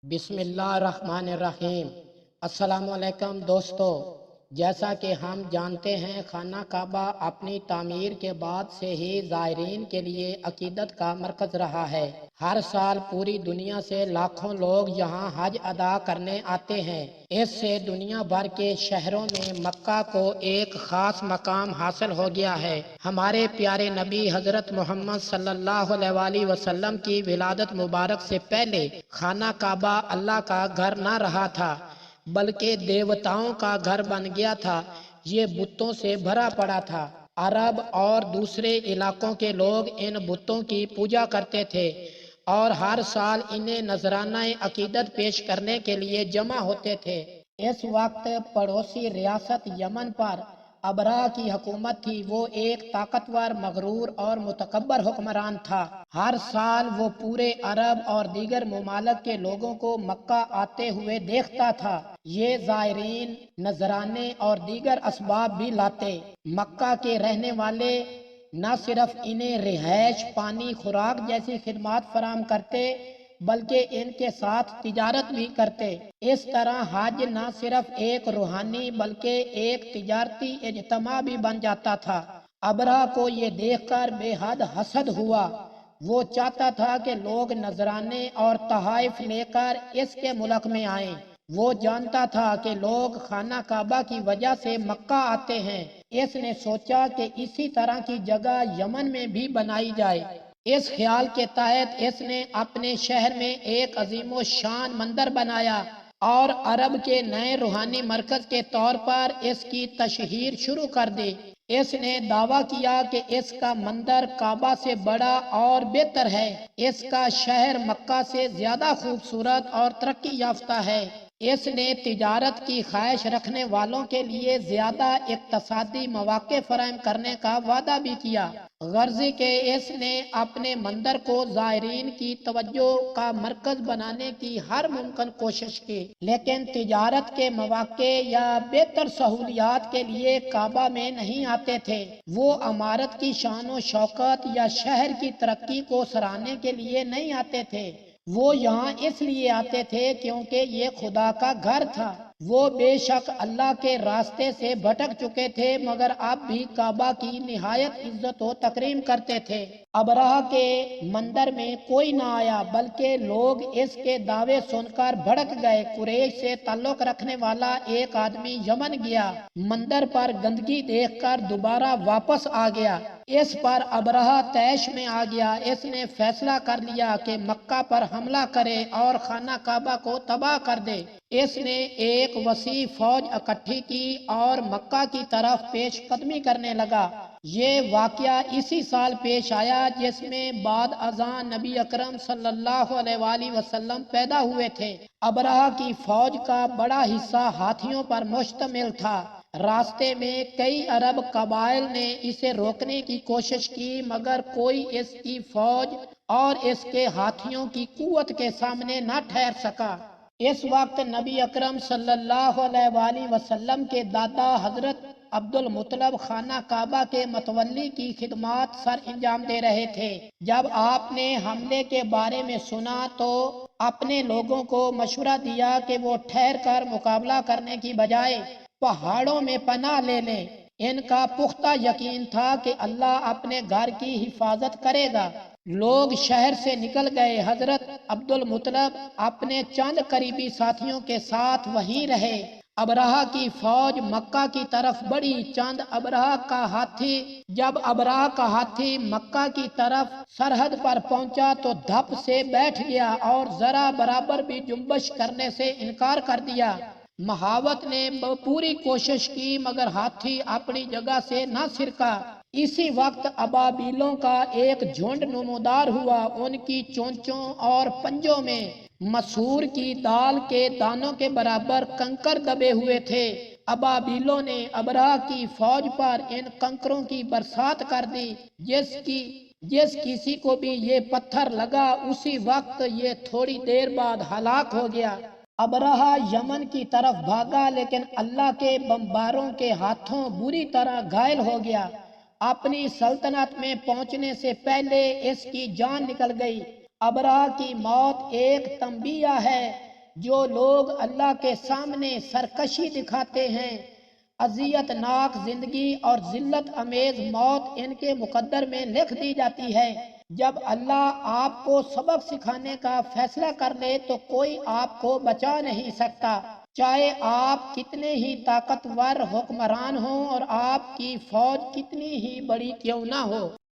بسم اللہ الرحمن الرحیم۔ السلام علیکم دوستو، جیسا کہ ہم جانتے ہیں خانہ کعبہ اپنی تعمیر کے بعد سے ہی زائرین کے لیے عقیدت کا مرکز رہا ہے۔ ہر سال پوری دنیا سے لاکھوں لوگ یہاں حج ادا کرنے آتے ہیں۔ اس سے دنیا بھر کے شہروں میں مکہ کو ایک خاص مقام حاصل ہو گیا ہے۔ ہمارے پیارے نبی حضرت محمد صلی اللہ علیہ وآلہ وسلم کی ولادت مبارک سے پہلے خانہ کعبہ اللہ کا گھر نہ رہا تھا بلکہ دیوتاؤں کا گھر بن گیا تھا۔ یہ بتوں سے بھرا پڑا تھا۔ عرب اور دوسرے علاقوں کے لوگ ان بتوں کی پوجا کرتے تھے اور ہر سال انہیں نذرانہ عقیدت پیش کرنے کے لیے جمع ہوتے تھے۔ اس وقت پڑوسی ریاست یمن پر ابرہہ کی حکومت تھی۔ وہ ایک طاقتور، مغرور اور متکبر حکمران تھا۔ ہر سال وہ پورے عرب اور دیگر ممالک کے لوگوں کو مکہ آتے ہوئے دیکھتا تھا۔ یہ زائرین نذرانے اور دیگر اسباب بھی لاتے۔ مکہ کے رہنے والے نہ صرف انہیں رہائش، پانی، خوراک جیسی خدمات فراہم کرتے بلکہ ان کے ساتھ تجارت بھی کرتے۔ اس طرح حج نہ صرف ایک روحانی بلکہ ایک تجارتی اجتماع بھی بن جاتا تھا۔ ابرہہ کو یہ دیکھ کر بے حد حسد ہوا۔ وہ چاہتا تھا کہ لوگ نذرانے اور تحائف لے کر اس کے ملک میں آئیں۔ وہ جانتا تھا کہ لوگ خانہ کعبہ کی وجہ سے مکہ آتے ہیں۔ اس نے سوچا کہ اسی طرح کی جگہ یمن میں بھی بنائی جائے۔ اس خیال کے تحت اس نے اپنے شہر میں ایک عظیم و شان مندر بنایا اور عرب کے نئے روحانی مرکز کے طور پر اس کی تشہیر شروع کر دی۔ اس نے دعویٰ کیا کہ اس کا مندر کعبہ سے بڑا اور بہتر ہے۔ اس کا شہر مکہ سے زیادہ خوبصورت اور ترقی یافتہ ہے۔ اس نے تجارت کی خواہش رکھنے والوں کے لیے زیادہ اقتصادی مواقع فراہم کرنے کا وعدہ بھی کیا۔ غرض کہ اس نے اپنے مندر کو زائرین کی توجہ کا مرکز بنانے کی ہر ممکن کوشش کی، لیکن تجارت کے مواقع یا بہتر سہولیات کے لیے کعبہ میں نہیں آتے تھے۔ وہ عمارت کی شان و شوکت یا شہر کی ترقی کو سراہنے کے لیے نہیں آتے تھے۔ وہ یہاں اس لیے آتے تھے کیونکہ یہ خدا کا گھر تھا۔ وہ بے شک اللہ کے راستے سے بھٹک چکے تھے مگر اب بھی کعبہ کی نہایت عزت و تکریم کرتے تھے۔ ابرہہ کے مندر میں کوئی نہ آیا بلکہ لوگ اس کے دعوے سن کر بھڑک گئے۔ قریش سے تعلق رکھنے والا ایک آدمی یمن گیا، مندر پر گندگی دیکھ کر دوبارہ واپس آ گیا۔ اس پر ابرہہ طیش میں آ گیا۔ اس نے فیصلہ کر لیا کہ مکہ پر حملہ کرے اور خانہ کعبہ کو تباہ کر دے۔ اس نے ایک وسیع فوج اکٹھی کی اور مکہ کی طرف پیش قدمی کرنے لگا۔ یہ واقعہ اسی سال پیش آیا جس میں بعد ازاں نبی اکرم صلی اللہ علیہ وآلہ وسلم پیدا ہوئے تھے۔ ابرہہ کی فوج کا بڑا حصہ ہاتھیوں پر مشتمل تھا۔ راستے میں کئی عرب قبائل نے اسے روکنے کی کوشش کی مگر کوئی اس کی فوج اور اس کے ہاتھیوں کی قوت کے سامنے نہ ٹھہر سکا۔ اس وقت نبی اکرم صلی اللہ علیہ وآلہ وسلم کے دادا حضرت عبد المطلب خانہ کعبہ کے متولی کی خدمات سر انجام دے رہے تھے۔ جب آپ نے حملے کے بارے میں سنا تو اپنے لوگوں کو مشورہ دیا کہ وہ ٹھہر کر مقابلہ کرنے کی بجائے پہاڑوں میں پناہ لے لیں۔ ان کا پختہ یقین تھا کہ اللہ اپنے گھر کی حفاظت کرے گا۔ لوگ شہر سے نکل گئے۔ حضرت عبد المطلب اپنے چند قریبی ساتھیوں کے ساتھ وہیں رہے۔ ابرہہ کی فوج مکہ کی طرف بڑھی۔ جب ابرہہ کا ہاتھی مکہ کی طرف سرحد پر پہنچا تو دھپ سے بیٹھ گیا اور ذرا برابر بھی جنبش کرنے سے انکار کر دیا۔ مہاوت نے پوری کوشش کی مگر ہاتھی اپنی جگہ سے نہ سرکا۔ اسی وقت ابابیلوں کا ایک جھنڈ نمودار ہوا۔ ان کی چونچوں اور پنجوں میں مسور کی دال کے دانوں کے برابر کنکر دبے ہوئے تھے۔ ابابیلوں نے ابرہہ کی فوج پر ان کنکروں کی برسات کر دی۔ جس کسی کو بھی یہ پتھر لگا اسی وقت یہ تھوڑی دیر بعد ہلاک ہو گیا۔ ابرہہ یمن کی طرف بھاگا لیکن اللہ کے بمباروں کے ہاتھوں بری طرح گھائل ہو گیا۔ اپنی سلطنت میں پہنچنے سے پہلے اس کی جان نکل گئی۔ ابرہہ کی موت ایک تنبیہ ہے جو لوگ اللہ کے سامنے سرکشی دکھاتے ہیں، اذیت ناک زندگی اور ذلت امیز موت ان کے مقدر میں لکھ دی جاتی ہے۔ جب اللہ آپ کو سبق سکھانے کا فیصلہ کر لے تو کوئی آپ کو بچا نہیں سکتا، چاہے آپ کتنے ہی طاقتور حکمران ہوں اور آپ کی فوج کتنی ہی بڑی کیوں نہ ہو۔